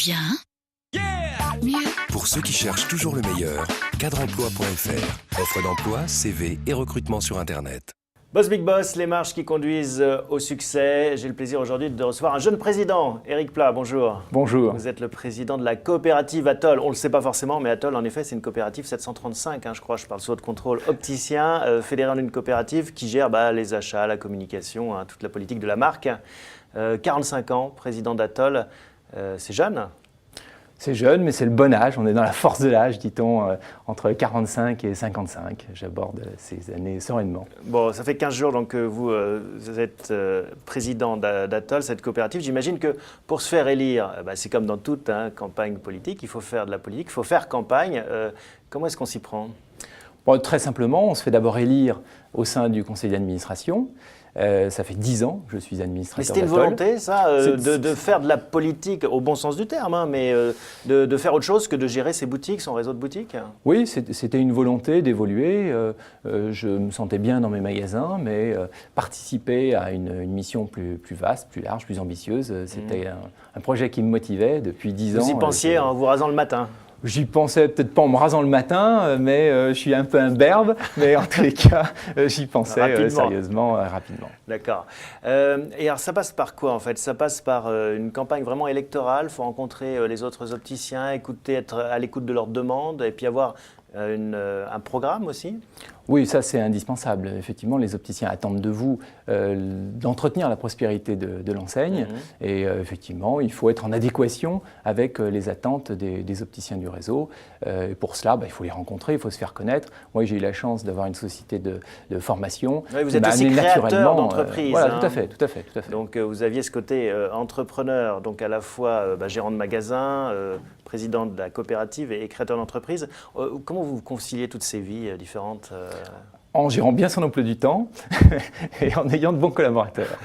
Bien. Mieux. Pour ceux qui cherchent toujours le meilleur, cadreemploi.fr. Offre d'emploi, CV et recrutement sur Internet. Boss Big Boss, les marches qui conduisent au succès. J'ai le plaisir aujourd'hui de recevoir un jeune président, Éric Plat, bonjour. Bonjour. Vous êtes le président de la coopérative Atoll. On ne le sait pas forcément, mais Atoll, en effet, c'est une coopérative 735, je crois. Je parle sous votre contrôle opticien, fédéré en une coopérative qui gère les achats, la communication, toute la politique de la marque. 45 ans, président d'Atoll. C'est jeune. C'est jeune, mais c'est le bon âge. On est dans la force de l'âge, dit-on, entre 45 et 55. J'aborde ces années sereinement. Bon, ça fait 15 jours donc, que vous êtes président d'Atoll, cette coopérative. J'imagine que pour se faire élire, c'est comme dans toute campagne politique, il faut faire de la politique, il faut faire campagne. Comment est-ce qu'on s'y prend ? Bon, très simplement, on se fait d'abord élire au sein du conseil d'administration. Ça fait 10 ans que je suis administrateur. Mais c'était une volonté, ça, de faire de la politique au bon sens du terme, mais de faire autre chose que de gérer ses boutiques, son réseau de boutiques ? Oui, c'était une volonté d'évoluer. Je me sentais bien dans mes magasins, mais participer à une mission plus vaste, plus large, plus ambitieuse, c'était un projet qui me motivait depuis 10 ans. Vous y pensiez en vous rasant le matin ? J'y pensais peut-être pas en me rasant le matin, mais je suis un peu imberbe, mais en tous les cas, j'y pensais sérieusement, rapidement. D'accord. Et alors ça passe par quoi en fait ? Ça passe par une campagne vraiment électorale, il faut rencontrer les autres opticiens, être à l'écoute de leurs demandes et puis avoir un programme aussi ? Oui, ça c'est indispensable. Effectivement, les opticiens attendent de vous d'entretenir la prospérité de l'enseigne. Et effectivement, il faut être en adéquation avec les attentes des opticiens du réseau. Et pour cela, il faut les rencontrer, il faut se faire connaître. Moi, j'ai eu la chance d'avoir une société de formation. Oui, vous êtes aussi créateur d'entreprise. Voilà, tout à fait. Donc vous aviez ce côté entrepreneur, donc à la fois gérant de magasin, président de la coopérative et créateur d'entreprise. Comment vous conciliez toutes ces vies différentes En gérant bien son emploi du temps et en ayant de bons collaborateurs.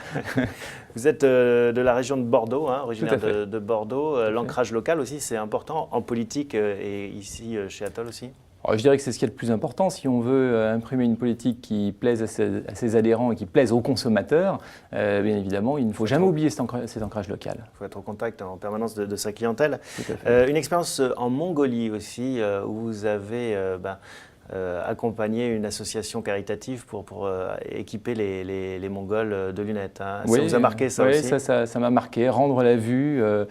Vous êtes de la région de Bordeaux, originaire de Bordeaux. L'ancrage local aussi, c'est important en politique et ici chez Atoll aussi ? Alors, je dirais que c'est ce qui est le plus important. Si on veut imprimer une politique qui plaise à ses adhérents et qui plaise aux consommateurs, bien évidemment, il ne faut jamais oublier cet ancrage local. Il faut être en contact en permanence de sa clientèle. Une expérience en Mongolie aussi, où vous avez accompagner une association caritative pour équiper les Mongols de lunettes. Ça vous a marqué ça aussi ? Oui, ça m'a marqué. Rendre la vue à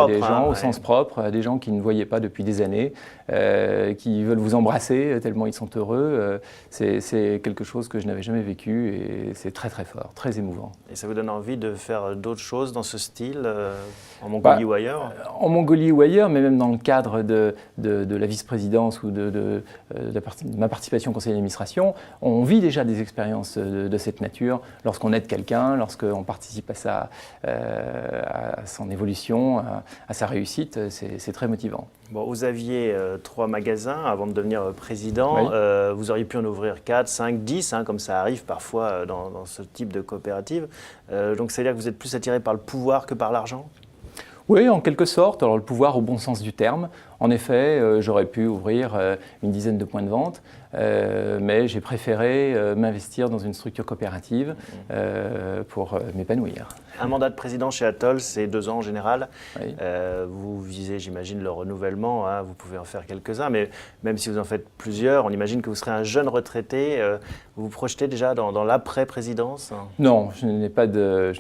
des gens au sens propre, à des gens qui ne voyaient pas depuis des années, qui veulent vous embrasser tellement ils sont heureux. C'est quelque chose que je n'avais jamais vécu et c'est très très fort, très émouvant. Et ça vous donne envie de faire d'autres choses dans ce style, en Mongolie ou ailleurs ? En Mongolie ou ailleurs, mais même dans le cadre de la vice-présidence ou de ma participation au conseil d'administration, on vit déjà des expériences de cette nature lorsqu'on aide quelqu'un, lorsqu'on participe à son évolution, à sa réussite, c'est très motivant. Bon, vous aviez 3 magasins avant de devenir président. Oui. Vous auriez pu en ouvrir 4, 5, 10, comme ça arrive parfois dans ce type de coopérative. Donc, c'est-à-dire que vous êtes plus attiré par le pouvoir que par l'argent ? Oui, en quelque sorte. Alors, le pouvoir au bon sens du terme. En effet, j'aurais pu ouvrir une dizaine de points de vente, mais j'ai préféré m'investir dans une structure coopérative pour m'épanouir. Un mandat de président chez Atoll, c'est 2 ans en général. Oui. Vous visez, j'imagine, le renouvellement. Vous pouvez en faire quelques-uns, mais même si vous en faites plusieurs, on imagine que vous serez un jeune retraité. Vous vous projetez déjà dans l'après-présidence ? Non, je n'ai pas de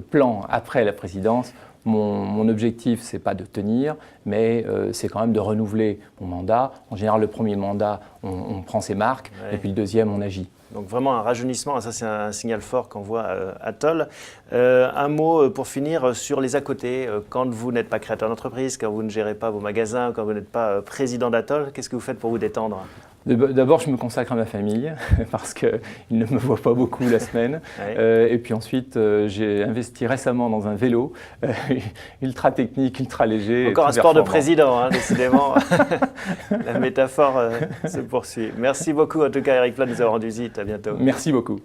plan après la présidence. Mon objectif, ce n'est pas de tenir, mais c'est quand même de renouveler mon mandat. En général, le premier mandat, on prend ses marques, et puis le deuxième, on agit. Donc vraiment un rajeunissement, ça c'est un signal fort qu'on voit à Atoll. Un mot pour finir sur les à côté. Quand vous n'êtes pas créateur d'entreprise, quand vous ne gérez pas vos magasins, quand vous n'êtes pas président d'Atoll, qu'est-ce que vous faites pour vous détendre ? D'abord, je me consacre à ma famille parce qu'ils ne me voient pas beaucoup la semaine. Et puis ensuite, j'ai investi récemment dans un vélo ultra technique, ultra léger. Encore un sport de président, décidément. La métaphore se poursuit. Merci beaucoup en tout cas Éric Plat de nous avoir rendu visite. À bientôt. Merci beaucoup.